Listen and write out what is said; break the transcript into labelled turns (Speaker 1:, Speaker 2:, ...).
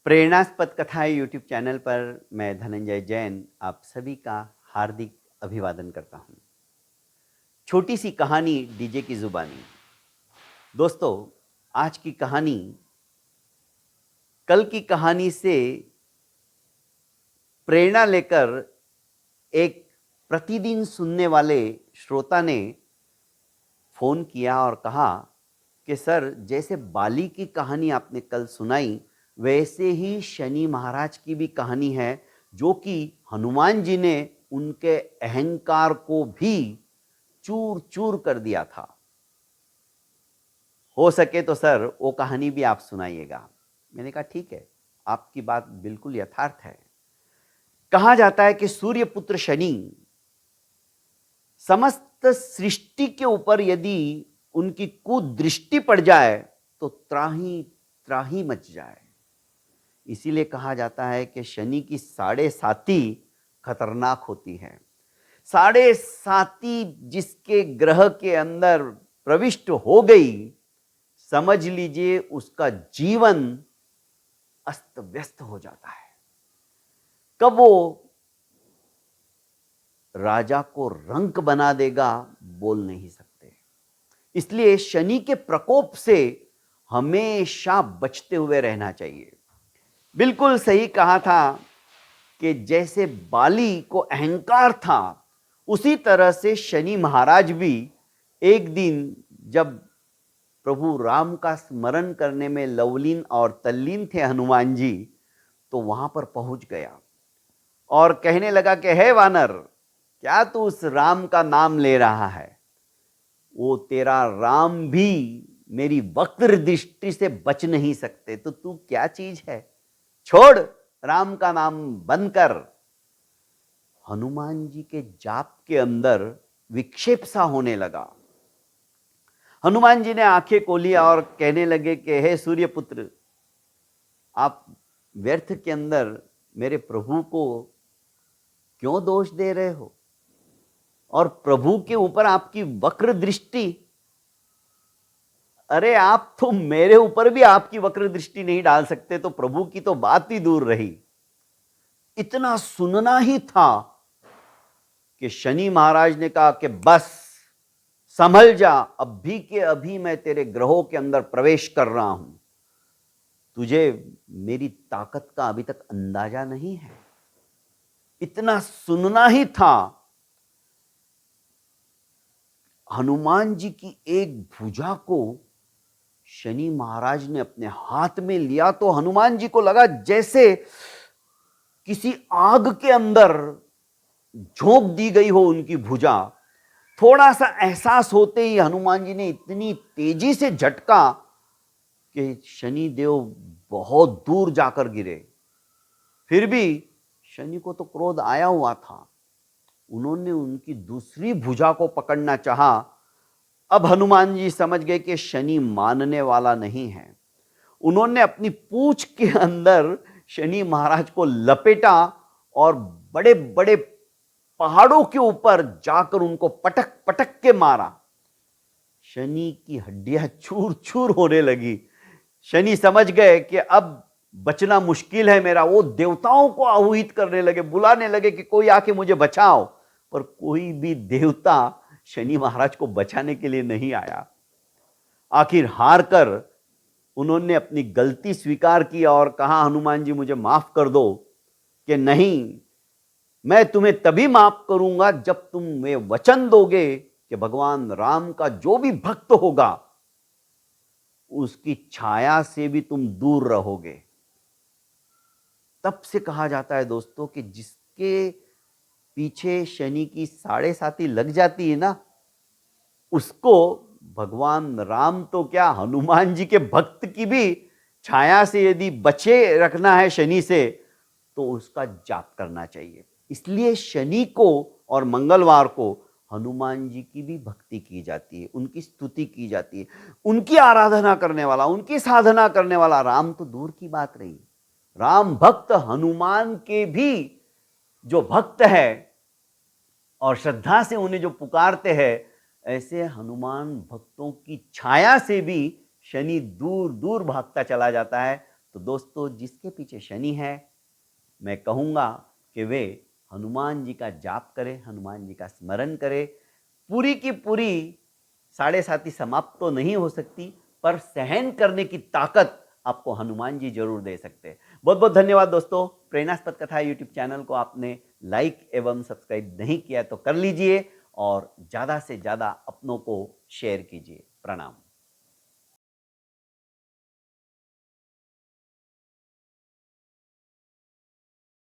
Speaker 1: प्रेरणास्पद कथाएं YouTube channel पर मैं धनंजय जैन आप सभी का हार्दिक अभिवादन करता हूं। छोटी सी कहानी डीजे की जुबानी। दोस्तों, आज की कहानी कल की कहानी से प्रेरणा लेकर एक प्रतिदिन सुनने वाले श्रोता ने फोन किया और कहा कि सर, जैसे बाली की कहानी आपने कल सुनाई वैसे ही शनि महाराज की भी कहानी है, जो कि हनुमान जी ने उनके अहंकार को भी चूर चूर कर दिया था। हो सके तो सर वो कहानी भी आप सुनाइएगा। मैंने कहा ठीक है, आपकी बात बिल्कुल यथार्थ है। कहा जाता है कि सूर्यपुत्र शनि समस्त सृष्टि के ऊपर यदि उनकी कुदृष्टि पड़ जाए तो त्राही त्राही मच जाए। इसीलिए कहा जाता है कि शनि की साढ़े साती खतरनाक होती है। साढ़े साती जिसके ग्रह के अंदर प्रविष्ट हो गई, समझ लीजिए उसका जीवन अस्त व्यस्त हो जाता है। कब वो राजा को रंक बना देगा बोल नहीं सकते। इसलिए शनि के प्रकोप से हमेशा बचते हुए रहना चाहिए। बिल्कुल सही कहा था कि जैसे बाली को अहंकार था, उसी तरह से शनि महाराज भी एक दिन जब प्रभु राम का स्मरण करने में लवलीन और तल्लीन थे हनुमान जी, तो वहां पर पहुंच गया और कहने लगा कि हे वानर, क्या तू उस राम का नाम ले रहा है? वो तेरा राम भी मेरी वक्र दृष्टि से बच नहीं सकते, तो तू क्या चीज है? छोड़, राम का नाम बंद कर। हनुमान जी के जाप के अंदर विक्षेप सा होने लगा। हनुमान जी ने आंखें खोली और कहने लगे कि हे सूर्यपुत्र, आप व्यर्थ के अंदर मेरे प्रभु को क्यों दोष दे रहे हो? और प्रभु के ऊपर आपकी वक्र दृष्टि? अरे, आप तो मेरे ऊपर भी आपकी वक्र दृष्टि नहीं डाल सकते, तो प्रभु की तो बात ही दूर रही। इतना सुनना ही था कि शनि महाराज ने कहा कि बस संभल जा, अभी के अभी मैं तेरे ग्रहों के अंदर प्रवेश कर रहा हूं। तुझे मेरी ताकत का अभी तक अंदाजा नहीं है। इतना सुनना ही था। हनुमान जी की एक भुजा को शनि महाराज ने अपने हाथ में लिया तो हनुमान जी को लगा जैसे किसी आग के अंदर झोंक दी गई हो उनकी भुजा। थोड़ा सा एहसास होते ही हनुमान जी ने इतनी तेजी से झटका कि शनि देव बहुत दूर जाकर गिरे। फिर भी शनि को तो क्रोध आया हुआ था। उन्होंने उनकी दूसरी भुजा को पकड़ना चाहा। अब हनुमान जी समझ गए कि शनि मानने वाला नहीं है। उन्होंने अपनी पूंछ के अंदर शनि महाराज को लपेटा और बड़े बड़े पहाड़ों के ऊपर जाकर उनको पटक पटक के मारा। शनि की हड्डियां चूर चूर होने लगी। शनि समझ गए कि अब बचना मुश्किल है मेरा। वो देवताओं को आह्वान करने लगे, बुलाने लगे कि कोई आके मुझे बचाओ, पर कोई भी देवता शनि महाराज को बचाने के लिए नहीं आया। आखिर हार कर उन्होंने अपनी गलती स्वीकार की और कहा, हनुमान जी मुझे माफ कर दो। कि नहीं, मैं तुम्हें तभी माफ करूंगा जब तुम ये वचन दोगे कि भगवान राम का जो भी भक्त होगा उसकी छाया से भी तुम दूर रहोगे। तब से कहा जाता है दोस्तों कि जिसके पीछे शनि की साढ़े साती लग जाती है ना, उसको भगवान राम तो क्या, हनुमान जी के भक्त की भी छाया से यदि बचे रखना है शनि से, तो उसका जाप करना चाहिए। इसलिए शनि को और मंगलवार को हनुमान जी की भी भक्ति की जाती है, उनकी स्तुति की जाती है। उनकी आराधना करने वाला, उनकी साधना करने वाला, राम तो दूर की बात रही, राम भक्त हनुमान के भी जो भक्त है और श्रद्धा से उन्हें जो पुकारते हैं, ऐसे हनुमान भक्तों की छाया से भी शनि दूर दूर भागता चला जाता है। तो दोस्तों, जिसके पीछे शनि है, मैं कहूँगा कि वे हनुमान जी का जाप करें, हनुमान जी का स्मरण करें। पूरी की पूरी साढ़े साती समाप्त तो नहीं हो सकती, पर सहन करने की ताकत आपको हनुमान जी जरूर दे सकते हैं। बहुत बहुत धन्यवाद दोस्तों। प्रेरणास्पद कथा यूट्यूब चैनल को आपने लाइक एवं सब्सक्राइब नहीं किया तो कर लीजिए और ज़्यादा से ज़्यादा अपनों को शेयर कीजिए। प्रणाम।